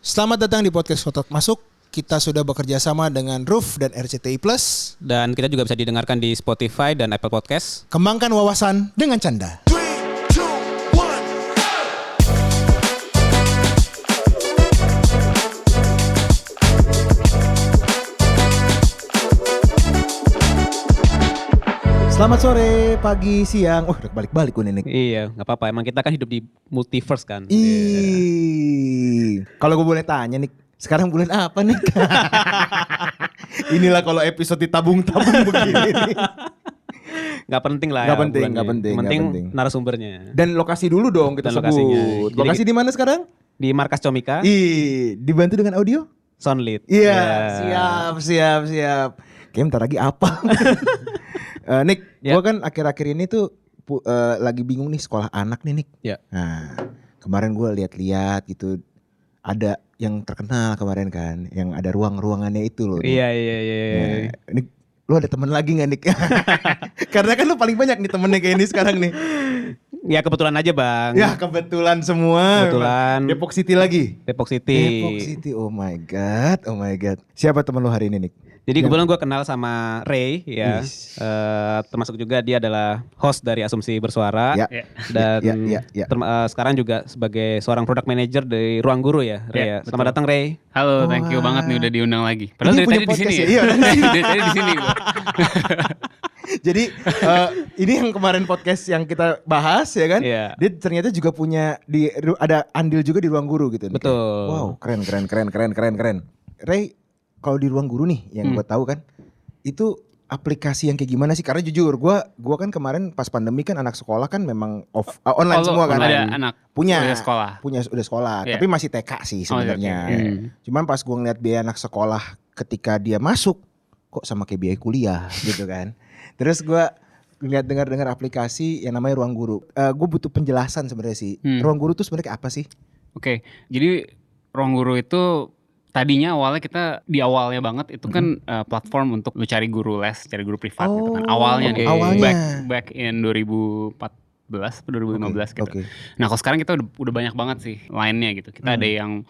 Selamat datang di podcast Otak Masuk. Kita sudah bekerja sama dengan Roof dan RCTI Plus. Dan kita juga bisa didengarkan di Spotify dan Apple Podcast. Kembangkan wawasan dengan canda. Selamat sore, pagi, siang. Udah balik-balik gue nih. Iya, nggak apa-apa. Emang kita kan hidup di multiverse kan. Kalau gue boleh tanya nih, sekarang bulan apa nih? Inilah kalau episode ditabung-tabung begini nih. Gak penting lah. Gak ya, penting, bulannya. gak penting. Penting gak penting. narasumbernya. Dan lokasi dulu dong kita Dan sebut. lokasinya. Lokasi di mana sekarang? Di Markas Comika, Dibantu dengan audio? Soundlit. Iya, siap. Kayaknya bentar lagi apa? Nick, Ya. gue kan akhir-akhir ini tuh lagi bingung nih sekolah anak nih, Nick. Ya. Nah, kemarin gue lihat-lihat gitu, ada yang terkenal kemarin kan, yang ada ruang-ruangannya itu loh. Nick. Iya. Nah, Nick, lu ada temen lagi gak, Nick? Karena kan lu paling banyak nih temennya kayak ini sekarang nih. Ya kebetulan aja bang. Ya kebetulan semua. Kebetulan. Depok City lagi. Depok City. Depok City, oh my god. Siapa temen lu hari ini, Nick? Jadi kebetulan gue kenal sama Ray ya. Yes. Termasuk juga dia adalah host dari Asumsi Bersuara. Ya. Dan Ya. sekarang juga sebagai seorang product manager di Ruang Guru ya, Ray ya. Selamat datang Ray. Halo, thank you banget nih udah diundang lagi. Padahal Ini dari punya tadi di sini podcast ya. ya? Iya. Dari tadi di sini gua. Jadi ini yang kemarin podcast yang kita bahas ya kan? Iya. Dia ternyata juga punya ada andil juga di Ruang Guru gitu. Nick. Betul. Wow, keren. Ray, kalau di Ruang Guru nih yang gue tahu kan, itu aplikasi yang kayak gimana sih? Karena jujur, gua kan kemarin pas pandemi kan anak sekolah kan memang online Oh, semua kan. ada anak Punya sekolah. Udah sekolah, Iya. tapi masih TK sih sebenarnya. oke. Cuman pas gua ngeliat biaya anak sekolah ketika dia masuk, kok sama kayak biaya kuliah gitu kan. Terus gua ngeliat dengar aplikasi yang namanya Ruang Guru. Gue butuh penjelasan sebenarnya sih. Ruang Guru tuh sebenarnya kayak apa sih? Oke. Jadi Ruang Guru itu tadinya awalnya kita di awalnya banget itu kan platform untuk lu cari guru les, cari guru privat gitu kan. Awalnya nih. Awalnya. Back in 2014 atau 2015 gitu. Oke. Nah, kalau sekarang kita udah banyak banget sih lainnya gitu. Kita ada yang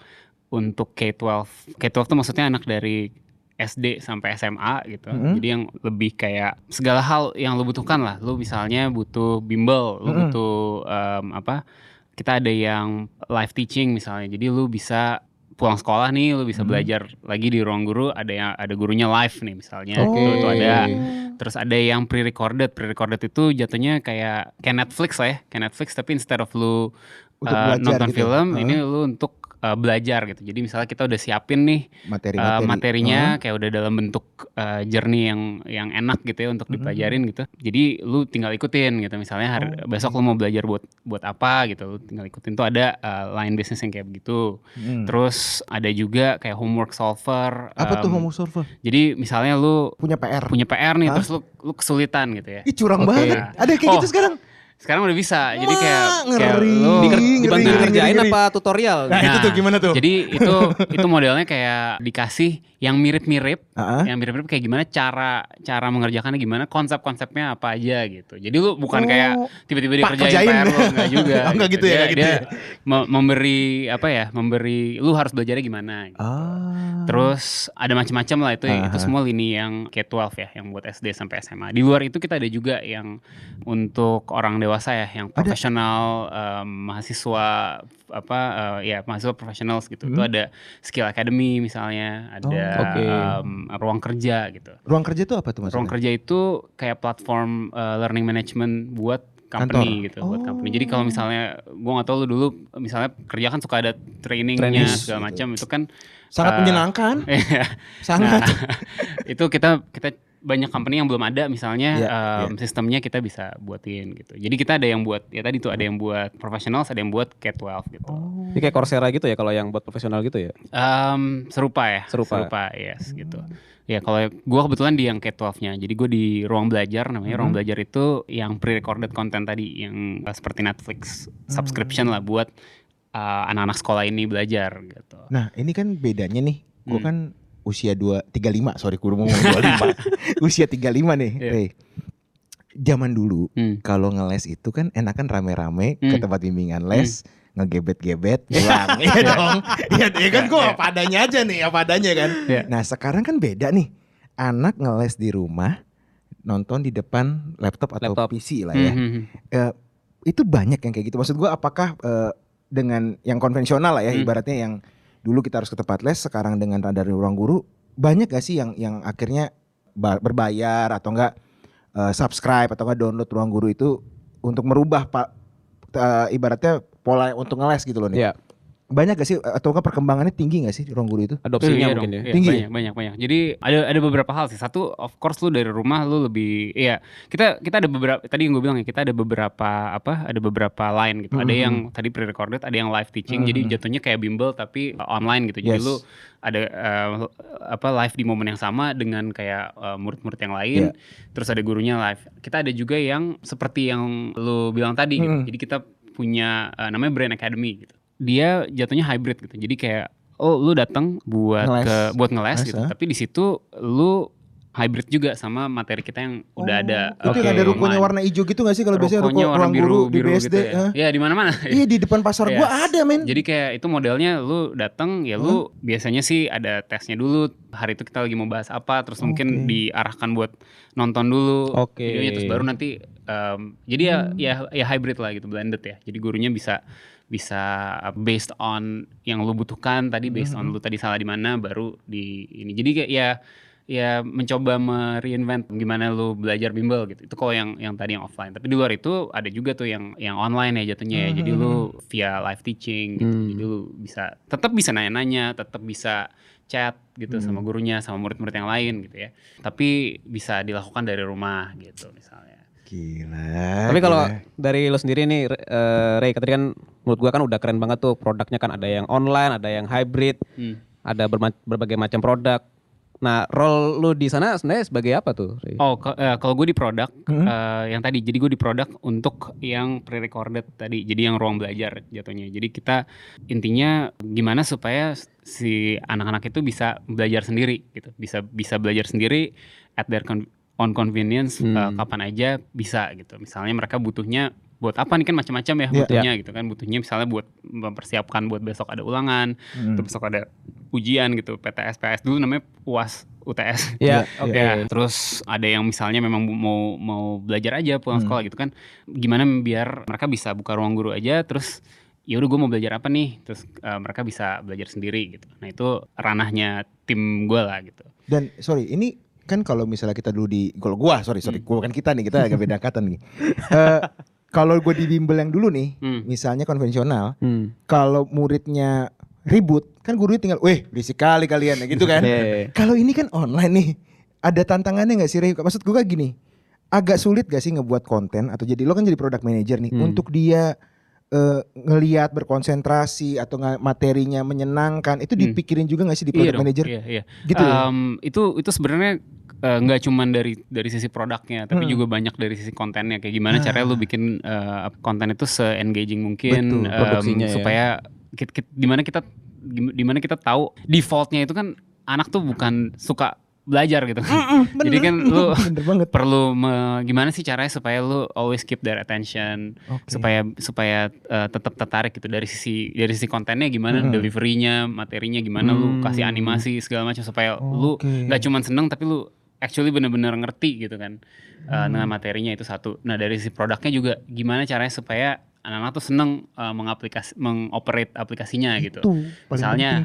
untuk K-12. K-12 tuh maksudnya anak dari SD sampai SMA gitu. Jadi yang lebih kayak segala hal yang lu butuhkan lah. Lu misalnya butuh bimbel, lu butuh kita ada yang live teaching misalnya. Jadi lu bisa pulang sekolah nih, lu bisa belajar lagi di Ruang Guru. Ada gurunya live nih misalnya. Itu ada. Terus ada yang pre-recorded. Pre-recorded itu jatuhnya kayak Netflix lah ya. Kayak Netflix tapi instead of lu Untuk belajar nonton gitu. film, ini lu untuk belajar gitu. Jadi misalnya kita udah siapin nih materinya kayak udah dalam bentuk journey yang enak gitu ya untuk dipelajarin gitu. Jadi lu tinggal ikutin gitu. Misalnya besok lu mau belajar buat apa gitu, lu tinggal ikutin. Tuh ada line business yang kayak begitu. Terus ada juga kayak homework solver. Apa tuh homework solver? Jadi misalnya lu Punya PR. nih, terus lu kesulitan gitu ya. Ih curang banget. Ada kayak gitu sekarang. Sekarang udah bisa. Jadi kayak ngeri. lu Dibantu ngeri. kerjain apa tutorial? Nah, itu tuh gimana tuh? Jadi itu modelnya kayak dikasih yang mirip-mirip, yang mirip-mirip kayak gimana cara mengerjakannya gimana, konsep-konsepnya apa aja gitu. Jadi lu bukan kayak tiba-tiba dikerjain PR lu, enggak juga. Enggak gitu ya, Dia memberi lu harus belajarnya gimana gitu. Terus ada macam-macam lah itu semua lini yang K-12 ya, yang buat SD sampai SMA. Di luar itu kita ada juga yang untuk orang dewasa ya, yang profesional, mahasiswa mahasiswa profesionals gitu. Itu ada Skill Academy misalnya, ada ruang kerja gitu. Ruang kerja itu apa tuh maksudnya? Ruang kerja itu kayak platform learning management buat company gitu, buat company. Jadi kalau misalnya gua nggak tahu lu dulu misalnya kerja kan suka ada trainingnya segala macam itu kan Sangat menyenangkan. Sangat. Nah, itu kita banyak company yang belum ada misalnya sistemnya kita bisa buatin gitu. Jadi kita ada yang buat ya tadi tuh ada yang buat professionals, ada yang buat K-12 gitu. Ini kayak Coursera gitu ya kalau yang buat profesional gitu ya? Serupa, yes gitu. Ya kalau gue kebetulan di yang K-12-nya. Jadi gue di ruang belajar namanya. Ruang belajar itu yang pre-recorded content tadi yang seperti Netflix subscription lah buat anak-anak sekolah ini belajar gitu. Nah, ini kan bedanya nih. Gue kan usia 35, sorry gue mau ngomong 25. Usia 35 nih, Ray. Zaman dulu kalau ngeles itu kan enakan rame-rame ke tempat bimbingan les. ngegebet-gebet pulang. Iya dong. Iya kan gue apa adanya aja nih, apa adanya kan. Nah sekarang kan beda nih. Anak ngeles di rumah, nonton di depan laptop atau PC lah ya. Itu banyak yang kayak gitu. Maksud gue apakah dengan yang konvensional lah ya, ibaratnya yang dulu kita harus ke tempat les, sekarang dengan dari ruang guru, banyak gak sih yang akhirnya berbayar atau enggak subscribe atau enggak download ruang guru itu untuk merubah ibaratnya pola untuk ngeles gitu loh nih. Iya. Banyak gak sih atau enggak perkembangannya tinggi gak sih ruang guru itu? Adopsinya Iya mungkin dong, ya. iya, Tinggi. banyak. Jadi ada beberapa hal sih. Satu, of course lu dari rumah lu lebih, kita ada beberapa, tadi yang gue bilang ya, kita ada beberapa line gitu. Ada yang tadi pre-recorded, ada yang live teaching. Jadi jatuhnya kayak bimbel tapi online gitu. Jadi lu ada live di momen yang sama dengan kayak murid-murid yang lain. Terus ada gurunya live. Kita ada juga yang seperti yang lu bilang tadi gitu. Jadi kita punya namanya Brain Academy gitu. Dia jatuhnya hybrid gitu. Jadi kayak lu datang buat ngeles gitu. Tapi di situ lu hybrid juga sama materi kita yang udah ada. Itu yang ada rukonya warna hijau gitu gak sih kalau biasanya ruang guru di BSD? Gitu ya. Ya di mana-mana. Iya di depan pasar gua ada men. Jadi kayak itu modelnya lu datang ya lu biasanya sih ada tesnya dulu. Hari itu kita lagi mau bahas apa, terus mungkin diarahkan buat nonton dulu videonya, terus baru nanti jadi ya hybrid lah gitu, blended ya. Jadi gurunya bisa based on yang lu butuhkan tadi, based on lu tadi salah di mana, baru di ini. Jadi kayak ya mencoba mereinvent gimana lu belajar bimbel gitu. Itu kalau yang tadi yang offline. Tapi di luar itu ada juga tuh yang online ya jatuhnya ya. Jadi lu via live teaching gitu. Jadi lu tetap bisa nanya-nanya, tetap bisa chat gitu sama gurunya, sama murid-murid yang lain gitu ya. Tapi bisa dilakukan dari rumah gitu misalnya. Gila. Tapi kalau dari lo sendiri nih, Ray, tadi kan menurut gua kan udah keren banget tuh produknya kan, ada yang online, ada yang hybrid, ada berbagai macam produk. Nah, role lu di sana sebenarnya sebagai apa tuh, Ray? Kalau gue di produk yang tadi, jadi gue di produk untuk yang pre-recorded tadi, jadi yang ruang belajar jatuhnya. Jadi kita intinya gimana supaya si anak-anak itu bisa belajar sendiri gitu, bisa belajar sendiri at their on convenience, kapan aja bisa gitu. Misalnya mereka butuhnya buat apa nih, kan macam-macam ya butuhnya gitu kan. Butuhnya misalnya buat mempersiapkan buat besok ada ulangan, atau besok ada ujian gitu, PTS, PS dulu namanya UAS, UTS. Ya, Terus ada yang misalnya memang mau belajar aja pulang sekolah gitu kan. Gimana biar mereka bisa buka ruang guru aja, terus ya udah gue mau belajar apa nih, terus mereka bisa belajar sendiri gitu. Nah itu ranahnya tim gue lah gitu. Dan sorry, ini kan kalau misalnya kita dulu kalau gua sorry gua bukan kita nih, kita agak beda angkatan nih. Kalau gue di bimbel yang dulu nih, misalnya konvensional, kalau muridnya ribut, kan gurunya tinggal, berisik kali kalian ya gitu kan. Kalau ini kan online nih, ada tantangannya gak sih, Ray? Maksud gue kayak gini, agak sulit gak sih ngebuat konten, atau jadi lo kan jadi product manager nih, untuk dia ngelihat, berkonsentrasi, atau materinya menyenangkan, itu dipikirin juga gak sih di product manager? Iya. Gitu ya? Itu sebenarnya nggak cuman dari sisi produknya, tapi juga banyak dari sisi kontennya. Kayak gimana caranya lu bikin konten itu se-engaging mungkin. Betul, produksinya supaya dimana kita tahu defaultnya itu kan anak tuh bukan suka belajar gitu. Jadi kan lu perlu gimana sih caranya supaya lu always keep their attention, supaya tetap tertarik gitu. Dari sisi kontennya gimana, deliverynya, materinya gimana, lu kasih animasi segala macam supaya lu nggak cuma seneng tapi lu actually benar-benar ngerti gitu kan dengan materinya. Itu satu. Nah dari sisi produknya juga gimana caranya supaya anak-anak tuh seneng mengoperate aplikasinya gitu. Misalnya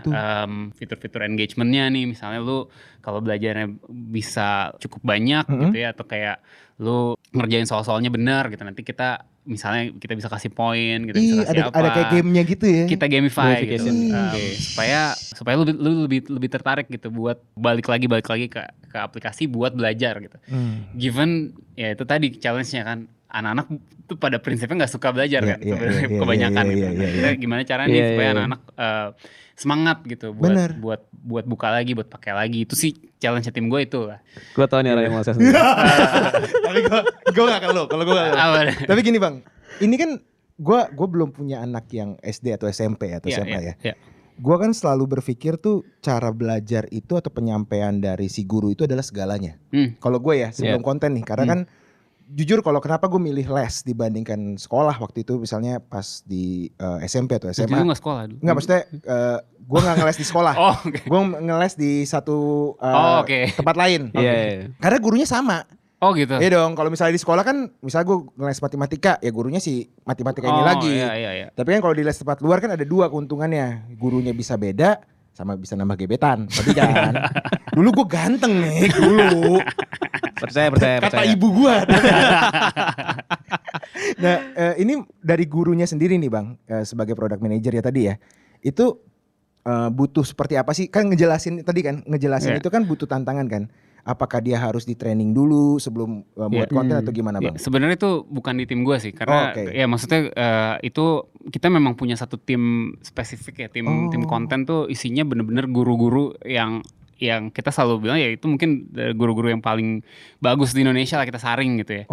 fitur-fitur engagementnya nih, misalnya lu kalau belajarnya bisa cukup banyak gitu ya, atau kayak lu ngerjain soal-soalnya benar gitu, nanti kita misalnya kita bisa kasih poin gitu, bisa kasih ada kayak gamenya gitu ya. Kita gamify gitu. Supaya lu lebih tertarik gitu buat balik lagi ke aplikasi buat belajar gitu. Given ya itu tadi challenge-nya kan, anak-anak tuh pada prinsipnya nggak suka belajar kan, kebanyakan gitu. Kita gimana caranya supaya anak-anak semangat gitu buat buka lagi, buat pakai lagi. Itu sih challenge tim gue itu lah. Gue tau nih orang yang mau saya Tapi gue gak akan lo, kalau gue gak. Tapi gini bang, ini kan gue belum punya anak yang SD atau SMP atau SMA ya. Gue kan selalu berpikir tuh cara belajar itu atau penyampaian dari si guru itu adalah segalanya. Kalau gue ya sebelum konten nih, karena kan jujur kalau kenapa gue milih les dibandingkan sekolah waktu itu misalnya pas di SMP atau SMA. Itu gak sekolah dulu? Enggak, maksudnya gue gak ngeles di sekolah. Oh, oke. Gue ngeles di satu tempat lain. Iya. Karena gurunya sama. Oh gitu. Iya dong, kalau misalnya di sekolah kan, misalnya gue ngeles matematika, ya gurunya si matematika ini lagi. Iya. Tapi kan kalau di les tempat luar kan ada dua keuntungannya. Gurunya bisa beda, sama bisa nambah gebetan. Tapi kan, dulu gue ganteng nih, dulu. Percaya. Kata ibu gue. Nah, ini dari gurunya sendiri nih Bang, sebagai product manager ya tadi ya. Itu butuh seperti apa sih? Kan ngejelasin tadi kan, itu kan butuh tantangan kan. Apakah dia harus di training dulu sebelum buat konten atau gimana Bang? Sebenarnya itu bukan di tim gue sih, karena ya maksudnya itu kita memang punya satu tim spesifik ya, tim konten tuh isinya bener-bener guru-guru yang kita selalu bilang ya itu mungkin guru-guru yang paling bagus di Indonesia lah, kita saring gitu ya,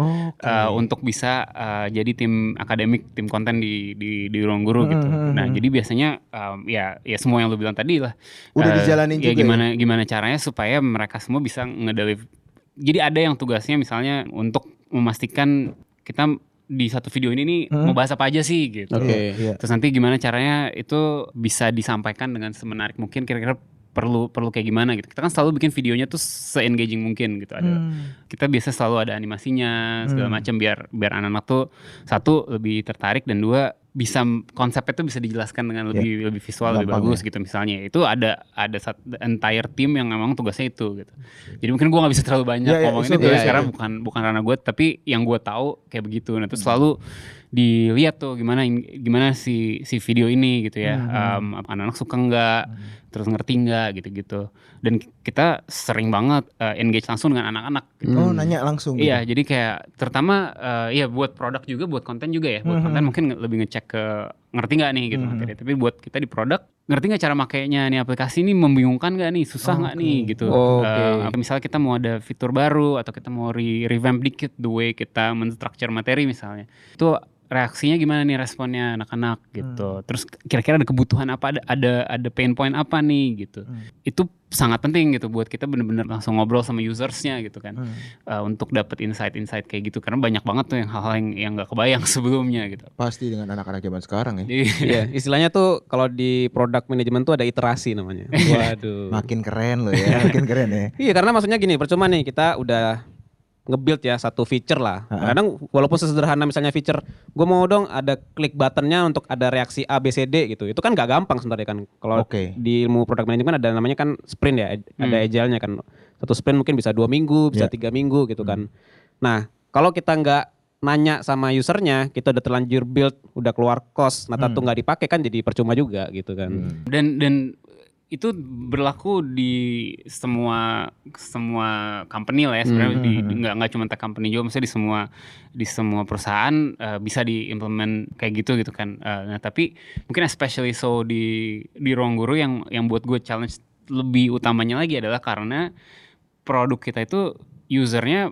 untuk bisa jadi tim akademik, tim konten di ruang guru gitu. Nah jadi biasanya ya semua yang lu bilang tadi lah udah dijalanin ya juga gimana caranya supaya mereka semua bisa ngedeliver. Jadi ada yang tugasnya misalnya untuk memastikan kita di satu video ini nih mau bahas apa aja sih gitu. Terus nanti gimana caranya itu bisa disampaikan dengan semenarik mungkin, kira-kira perlu kayak gimana gitu. Kita kan selalu bikin videonya tuh se-engaging mungkin gitu. Kita biasa selalu ada animasinya segala macam biar anak-anak tuh satu lebih tertarik dan dua bisa konsepnya tuh bisa dijelaskan dengan lebih visual, lebih bagus gitu misalnya. Itu ada entire team yang memang tugasnya itu gitu. Jadi mungkin gue nggak bisa terlalu banyak ngomongin itu karena bukan ranah gue, tapi yang gue tahu kayak begitu. Nah, itu selalu dilihat tuh gimana si video ini gitu ya. Anak-anak suka nggak, terus ngerti nggak gitu-gitu. Dan kita sering banget engage langsung dengan anak-anak gitu. Nanya langsung gitu. Iya, jadi kayak terutama ya buat produk juga, buat konten juga ya. Buat konten mungkin lebih ngecek ke ngerti nggak nih gitu materi. Tapi buat kita di produk, ngerti nggak cara makainya nih aplikasi ini, membingungkan nggak nih, susah nggak nih gitu. Misalnya kita mau ada fitur baru atau kita mau revamp dikit the way kita men-structure materi misalnya. Itu reaksinya gimana nih, responnya anak-anak gitu. Terus kira-kira ada kebutuhan apa, ada pain point apa nih gitu. Itu sangat penting gitu buat kita bener-bener langsung ngobrol sama usersnya gitu kan. Untuk dapat insight kayak gitu, karena banyak banget tuh hal-hal yang nggak kebayang sebelumnya gitu. Pasti dengan anak-anak zaman sekarang ya. Iya, istilahnya tuh kalau di product management tuh ada iterasi namanya. Waduh. Makin keren loh ya, makin keren ya. Iya, karena maksudnya gini, percuma nih kita udah nge-build ya satu feature lah. Kadang walaupun sesederhana misalnya feature, gue mau dong ada klik buttonnya untuk ada reaksi A, B, C, D gitu. Itu kan gak gampang sebenarnya kan. Kalau di ilmu product management ada namanya kan sprint ya, ada agile-nya kan. Satu sprint mungkin bisa 2 minggu, bisa 3 minggu gitu kan. Nah kalau kita nggak nanya sama usernya, kita udah terlanjur build, udah keluar cost, nah tentu nggak dipakai kan jadi percuma juga gitu kan. Dan itu berlaku di semua company lah ya sebenarnya, nggak cuma tech company juga, maksudnya di semua perusahaan bisa diimplement kayak gitu kan. Nah tapi mungkin especially so di ruang guru yang buat gue challenge lebih utamanya lagi adalah karena produk kita itu usernya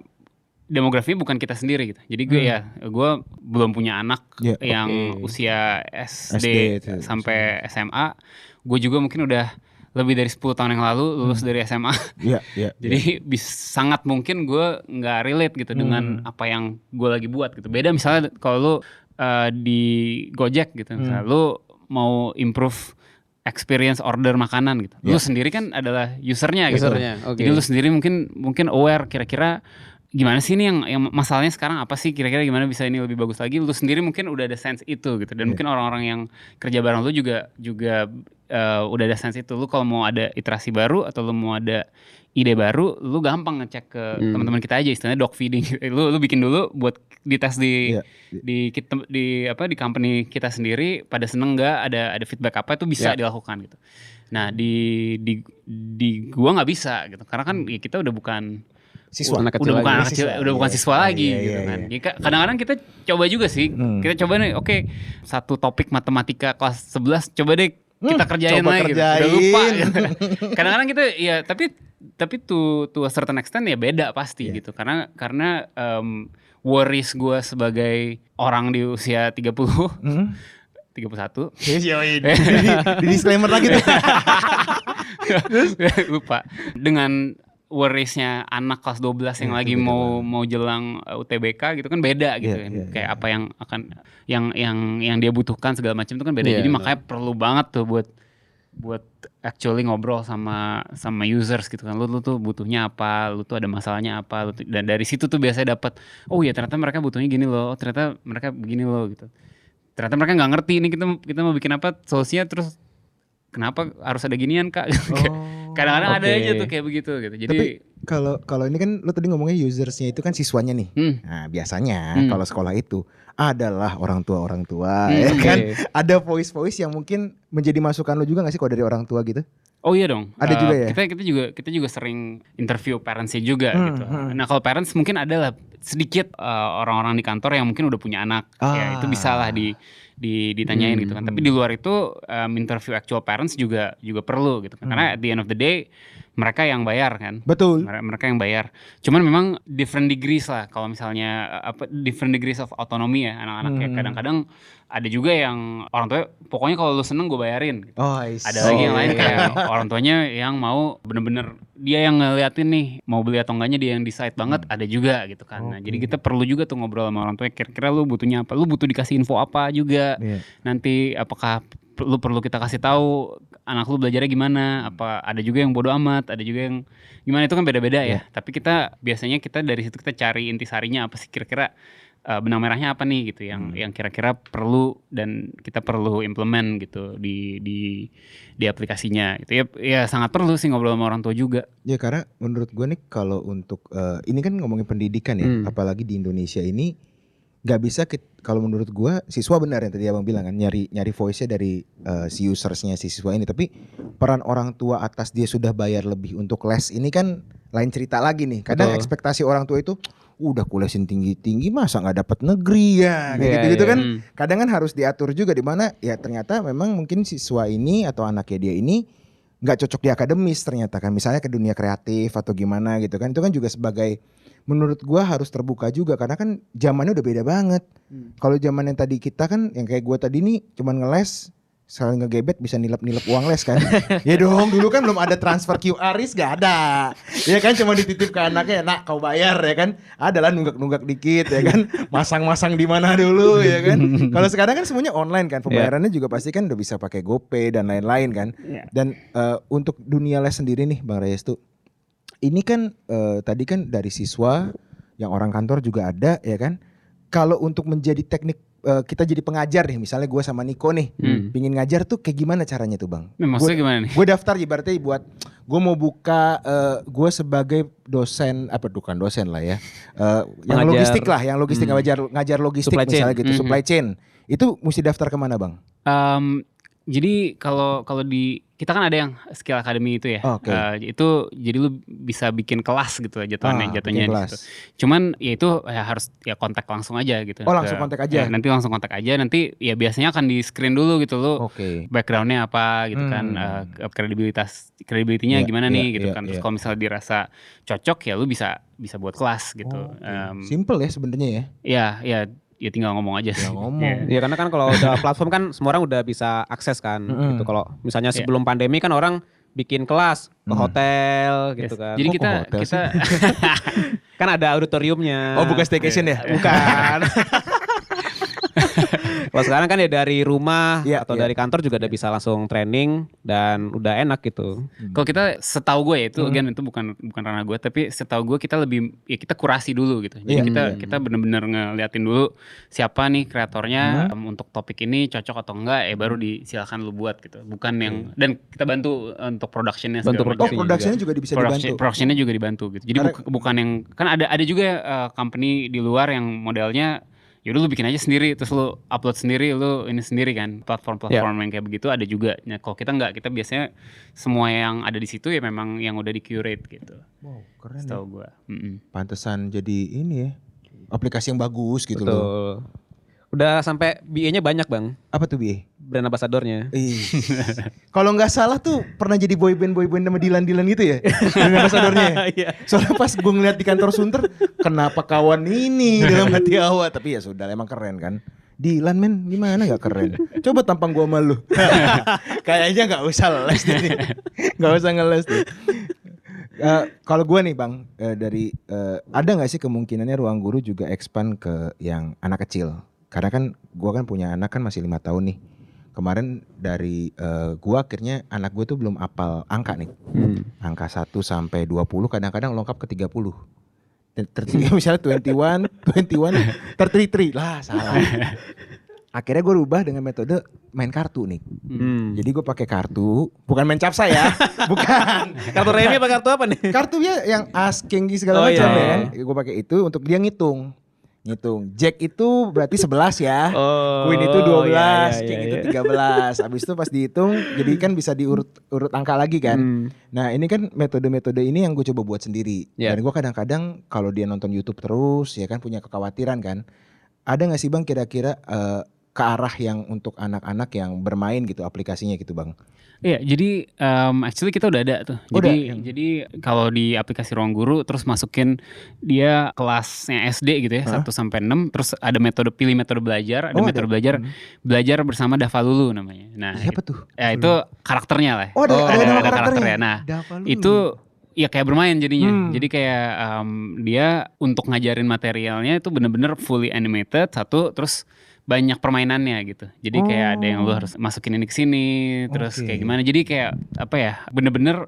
demografinya bukan kita sendiri gitu. Jadi gue belum punya anak yang usia SD sampai SMA. Gue juga mungkin udah lebih dari 10 tahun yang lalu lulus dari SMA. Jadi sangat mungkin gue nggak relate gitu dengan apa yang gue lagi buat gitu. Beda misalnya kalau lu di Gojek gitu, misalnya lu mau improve experience order makanan gitu. Lu sendiri kan adalah usernya gitu. Jadi lu sendiri mungkin aware kira-kira gimana sih ini yang masalahnya sekarang apa sih, kira-kira gimana bisa ini lebih bagus lagi. Lu sendiri mungkin udah ada sense itu gitu, dan mungkin orang-orang yang kerja bareng lu juga udah ada sense itu. Lu kalau mau ada iterasi baru atau lu mau ada ide baru, lu gampang ngecek ke teman-teman kita aja, istilahnya dog feeding. Lu bikin dulu buat dites di company kita sendiri, pada seneng nggak, ada feedback apa, itu bisa dilakukan gitu. Nah di gua nggak bisa gitu, karena kan ya kita udah bukan siswa, udah bukan anak kecil, udah bukan siswa lagi gitu kan. Ya, kadang-kadang kita coba juga sih, kita coba nih, oke, satu topik matematika kelas 11 coba deh kita kerjain lagi gitu. Udah lupa gitu. Kadang-kadang kita ya tapi to a certain extent ya beda pasti gitu, karena worries gue sebagai orang di usia 30 31 di disclaimer lagi tuh. lupa dengan worriesnya anak kelas 12 yang lagi mau jelang UTBK gitu kan beda gitu kayak apa yang akan yang dia butuhkan segala macam itu kan beda. Jadi makanya perlu banget tuh buat actually ngobrol sama users gitu kan. Lu tuh butuhnya apa, lu tuh ada masalahnya apa, dan dari situ tuh biasanya dapat oh ya ternyata mereka butuhnya gini loh, oh, ternyata mereka begini loh gitu. Ternyata mereka nggak ngerti ini kita mau bikin apa solusinya, terus kenapa harus ada ginian Kak? Kadang-kadang ada aja tuh kayak begitu gitu. Jadi tapi kalau ini kan lo tadi ngomongnya usersnya itu kan siswanya nih. Nah biasanya kalau sekolah itu adalah orang tua ya kan. Ada voice yang mungkin menjadi masukan lo juga nggak sih kalau dari orang tua gitu? Oh iya dong. Ada juga ya. Kita juga sering interview parentsnya juga gitu. Nah kalau parents mungkin adalah sedikit orang-orang di kantor yang mungkin udah punya anak, ya itu bisa lah ditanyain gitu kan. Tapi di luar itu interview actual parents juga perlu gitu kan. Karena at the end of the day mereka yang bayar kan. Betul. Mereka yang bayar. Cuman memang different degrees lah. Kalau misalnya different degrees of autonomy ya anak-anak kayak kadang-kadang ada juga yang orang tua pokoknya kalau lu seneng gue bayarin gitu. Ada lagi yang lain kayak orang tuanya yang mau bener-bener dia yang ngeliatin nih mau beli atau enggaknya dia yang decide banget, ada juga gitu kan. Nah, jadi kita perlu juga tuh ngobrol sama orang tua kira-kira lu butuhnya apa, lu butuh dikasih info apa juga. Nanti apakah lu perlu kita kasih tahu anak lu belajarnya gimana, apa ada juga yang bodo amat, ada juga yang gimana, itu kan beda-beda ya. Tapi biasanya kita dari situ kita cari intisarinya apa sih kira-kira benang merahnya apa nih gitu yang kira-kira perlu dan kita perlu implement gitu di aplikasinya gitu ya sangat perlu sih ngobrol sama orang tua juga. Ya karena menurut gue nih kalau untuk ini kan ngomongin pendidikan ya, apalagi di Indonesia ini nggak bisa kalau menurut gue siswa benar yang tadi abang bilang kan nyari voice-nya dari si usersnya si siswa ini, tapi peran orang tua atas dia sudah bayar lebih untuk les ini kan lain cerita lagi nih. Kadang ekspektasi orang tua itu udah kulesin tinggi-tinggi masa nggak dapat negeri ya kayak gitu kan. Kadang kan harus diatur juga di mana ya ternyata memang mungkin siswa ini atau anaknya dia ini nggak cocok di akademis ternyata kan, misalnya ke dunia kreatif atau gimana gitu kan. Itu kan juga sebagai menurut gua harus terbuka juga karena kan zamannya udah beda banget. Kalau zaman yang tadi kita kan yang kayak gua tadi nih cuman ngeles sekali ngegebet bisa nilep uang les kan. Ya dong, dulu kan belum ada transfer QRIS, gak ada. Ya kan cuma dititip ke anaknya, nak kau bayar ya kan. Adalah nunggak dikit ya kan. Masang di mana dulu ya kan. Kalau sekarang kan semuanya online kan. Pembayarannya juga pasti kan udah bisa pakai GoPay dan lain-lain kan. Dan untuk dunia les sendiri nih Bang Reyes tuh, ini kan tadi kan dari siswa, yang orang kantor juga ada ya kan. Kalau untuk menjadi teknik kita jadi pengajar nih, misalnya gue sama Niko nih pingin ngajar tuh kayak gimana caranya tuh Bang? Maksudnya gimana nih? Gue daftar ibaratnya buat gue mau buka gue sebagai dosen bukan dosen lah ya, yang logistik lah, yang logistik ngajar logistik supply misalnya chain. Gitu supply chain itu mesti daftar kemana Bang? Jadi kalau di kita kan ada yang Skill Academy itu ya, itu jadi lu bisa bikin kelas gitu jatuhnya gitu. Cuman ya itu harus ya kontak langsung aja gitu. Langsung kontak aja. Nanti langsung kontak aja, nanti ya biasanya akan di screen dulu gitu lu backgroundnya apa gitu kan, kredibilitinya gimana nih gitu kan. Terus kalau misalnya dirasa cocok ya lu bisa buat kelas gitu. Simple ya sebenarnya ya. Ya tinggal ngomong aja sih. Ya karena kan kalau udah platform kan semua orang udah bisa akses kan gitu. Kalau misalnya sebelum pandemi kan orang bikin kelas ke hotel gitu kan. Jadi kita kan ada auditoriumnya. Bukan staycation ya? Bukan. Kalau sekarang kan ya dari rumah atau dari kantor juga udah bisa langsung training dan udah enak gitu. Kalau kita setahu gue ya itu again itu bukan ranah gue, tapi setahu gue kita lebih kita kurasi dulu gitu. Jadi kita benar-benar ngeliatin dulu siapa nih kreatornya untuk topik ini cocok atau enggak, baru disilakan lu buat gitu. Bukan yang dan kita bantu untuk productionnya. Productionnya juga bisa dibantu. Productionnya juga dibantu gitu. Jadi bukan yang kan ada juga company di luar yang modelnya yaudah lu bikin aja sendiri, terus lu upload sendiri, lu ini sendiri kan. Platform yang kayak begitu ada juga. Nah kalau kita enggak, kita biasanya semua yang ada di situ ya memang yang udah di-curate gitu. Wow, keren. Setahu gue. Pantesan jadi ini ya, aplikasi yang bagus gitu. Betul. Loh. Udah sampai BA-nya banyak Bang. Apa tuh BA? Brand ambassador-nya. Kalau nggak salah tuh pernah jadi boyband sama Dilan gitu ya, brand ambassador-nya. Soalnya pas gue ngeliat di kantor Sunter, kenapa kawan ini dalam hati awal. Tapi ya sudah, emang keren kan. Dilan men, gimana nggak keren? Coba tampang gue sama lu. Kayaknya nggak usah les nih, nggak usah ngeles tuh. Kalau gue nih Bang, ada nggak sih kemungkinannya Ruang Guru juga expand ke yang anak kecil? Karena kan gue kan punya anak kan masih 5 tahun nih. Kemarin dari gue akhirnya anak gue tuh belum hafal angka nih. Angka 1 sampai 20 kadang-kadang lengkap ke 30. Misalnya 21, 33 lah salah. Akhirnya gue rubah dengan metode main kartu nih. Jadi gue pakai kartu, bukan main capsa ya, bukan. Kartu remi apa kartu apa nih? Kartunya yang as, king segala macam ya kan. Gue pakai itu untuk dia ngitung. Jack itu berarti 11 ya. Queen itu 12, king itu 13. Habis itu pas dihitung jadi kan bisa diurut angka lagi kan. Nah, ini kan metode-metode ini yang gue coba buat sendiri. Dan gue kadang-kadang kalau dia nonton YouTube terus ya kan punya kekhawatiran kan. Ada gak sih Bang kira-kira ke arah yang untuk anak-anak yang bermain gitu aplikasinya gitu Bang? Iya, jadi actually kita udah ada tuh. Jadi kalau di aplikasi Ruang Guru terus masukin dia kelasnya SD gitu ya, 1 sampai 6, terus ada pilih metode belajar, metode belajar bersama Dafalulu namanya. Nah, siapa tuh? Ya itu karakternya lah. Ada karakternya. Nah, itu ya kayak bermain jadinya. Jadi kayak dia untuk ngajarin materialnya itu bener-bener fully animated satu, terus banyak permainannya gitu. Jadi kayak ada yang lu harus masukin ini ke sini, terus kayak gimana. Jadi kayak apa ya? Bener-bener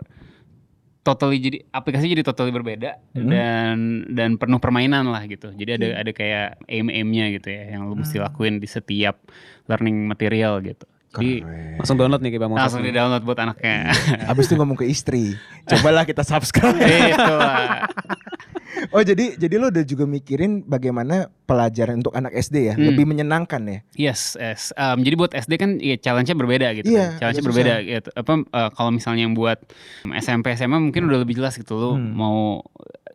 jadi aplikasi jadi totally berbeda dan penuh permainan lah gitu. Jadi ada kayak aim-aimnya gitu ya yang lu mesti lakuin di setiap learning material gitu. Jadi langsung download nih Bang. Langsung di download buat anaknya. Abis itu ngomong ke istri, cobalah kita subscribe. Itu lah. Oh jadi lo udah juga mikirin bagaimana pelajaran untuk anak SD ya lebih menyenangkan ya? Yes. Jadi buat SD kan ya challenge-nya berbeda gitu. Iya, Challenge-nya berbeda gitu. Kalau misalnya yang buat SMP SMA mungkin udah lebih jelas gitu. Lo mau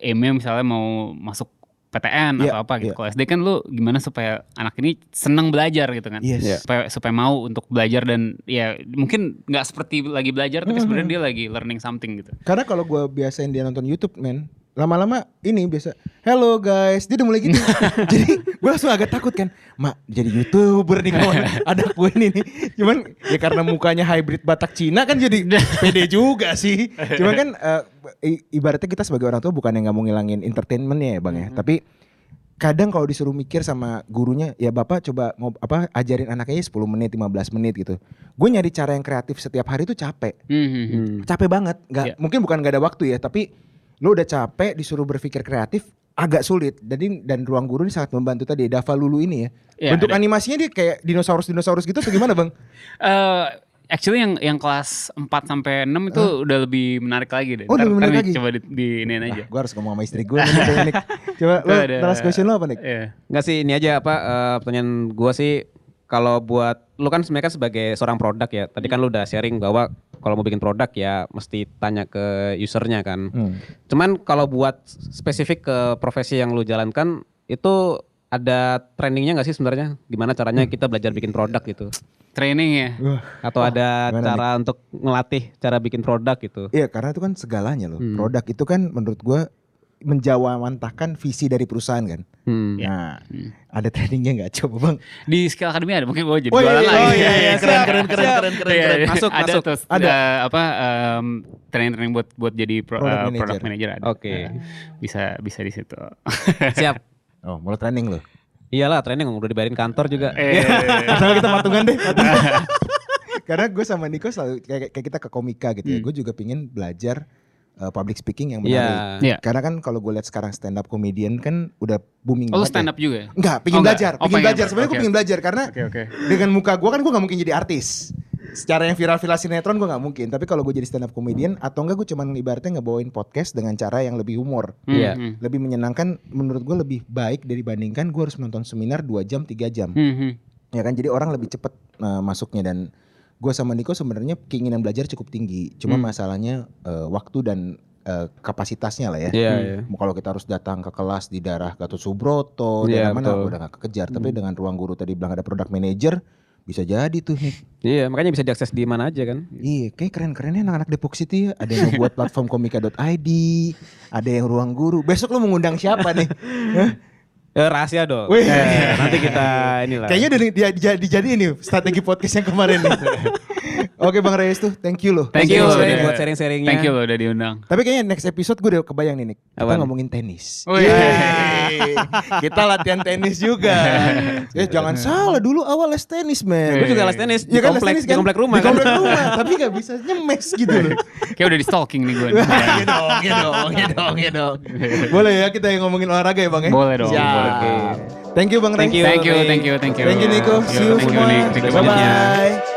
aimnya misalnya mau masuk PTN atau apa gitu. Kalau SD kan lu gimana supaya anak ini senang belajar gitu kan. Supaya mau untuk belajar dan ya mungkin nggak seperti lagi belajar tapi sebenarnya dia lagi learning something gitu. Karena kalau gue biasain dia nonton YouTube lama-lama ini biasa hello guys, dia udah mulai gitu. Jadi gue langsung agak takut kan, mak jadi YouTuber nih kawan, ada gue nih. Cuman ya karena mukanya hybrid Batak Cina kan jadi pede juga sih. Cuman kan ibaratnya kita sebagai orang tua bukan yang nggak mau ngilangin entertainmentnya ya Bang ya, tapi kadang kalau disuruh mikir sama gurunya, ya bapak coba ajarin anaknya 10 menit, 15 menit gitu. Gue nyari cara yang kreatif setiap hari tuh capek, capek banget. Mungkin bukan nggak ada waktu ya, tapi lo udah capek disuruh berpikir kreatif agak sulit. Dan Ruang Guru ini sangat membantu tadi Dafalulu ini ya. Bentuk animasinya dia kayak dinosaurus gitu atau gimana Bang? Actually yang kelas 4 sampai 6 itu udah lebih menarik lagi deh. Lebih menarik lagi. Coba di iniin aja. Gue harus ngomong sama istri gue nih. Coba lo last question lo apa nih? Enggak sih, ini aja pertanyaan gue sih, kalau buat lu kan sebenarnya kan sebagai seorang produk ya. Tadi kan lu udah sharing bahwa kalau mau bikin produk ya mesti tanya ke usernya kan. Cuman kalau buat spesifik ke profesi yang lu jalankan itu ada trainingnya nggak sih sebenarnya? Gimana caranya kita belajar bikin produk gitu? Training ya? Atau ada cara untuk ngelatih cara bikin produk gitu? Iya, karena itu kan segalanya loh. Produk itu kan menurut gue menjawantahkan visi dari perusahaan kan. Nah, ada trainingnya nggak coba Bang? Di Skill Academy ada, mungkin gue jadi jualan lagi. Oh iya, keren. Masuk. Ada training buat jadi product manager ada. Oke. Bisa di situ. Siap. Oh, mulai training loh. Iyalah, training udah dibayarin kantor juga. Asal kita patungan deh. Karena gue sama Niko selalu kayak kita ke komika gitu ya. Gue juga pingin belajar public speaking yang menarik. Karena kan kalau gue lihat sekarang stand up comedian kan udah booming banget. Oh, stand up juga? Enggak, pingin belajar. Sebenarnya gue pingin belajar karena dengan muka gue kan gue nggak mungkin jadi artis. Secara yang viral sinetron gue nggak mungkin. Tapi kalau gue jadi stand up comedian atau enggak gue cuman ibaratnya ngebawain podcast dengan cara yang lebih humor, lebih menyenangkan. Menurut gue lebih baik dibandingkan gue harus menonton seminar 2 jam 3 jam. Ya kan, jadi orang lebih cepet masuknya. Dan gue sama Niko sebenarnya keinginan belajar cukup tinggi. Cuma masalahnya waktu dan kapasitasnya lah ya. Kalau kita harus datang ke kelas di daerah Gatot Subroto, daerah mana udah gak kekejar. Tapi dengan Ruang Guru tadi bilang ada product manager, bisa jadi tuh nih. Iya, makanya bisa diakses di mana aja kan. Iya, kayak keren-kerennya anak-anak Depok City ya. Ada yang buat platform komika.id, ada yang Ruang Guru. Besok lu mengundang siapa nih? Rahasia dong. Nanti kita inilah. Kayaknya udah dijadiin nih strategi podcast yang kemarin nih. Oke Bang Reyes tuh, thank you loh. Thank you Ray, udah- buat sharing-sharingnya. Thank you loh udah diundang. Tapi kayaknya next episode gue udah kebayang nih Nick. Kita Apaan? ngomongin tenis. Wih. Yeay. Kita latihan tenis juga. Jangan salah dulu awal les tenis men. Gue juga les tenis Iya di kan les komplek, tenis di kan? komplek rumah Di kan. komplek rumah. Tapi gak bisa nyemes gitu loh. Kayak udah di stalking nih gue. Iya dong. Boleh ya kita yang ngomongin olahraga ya Bang ya? Boleh dong. Siap. Boleh. Thank you Bang Rey. Thank you. Thank you Nico. Thank you Nico. See you Thank you, semua. Nick. Thank you Bye banyak. bye.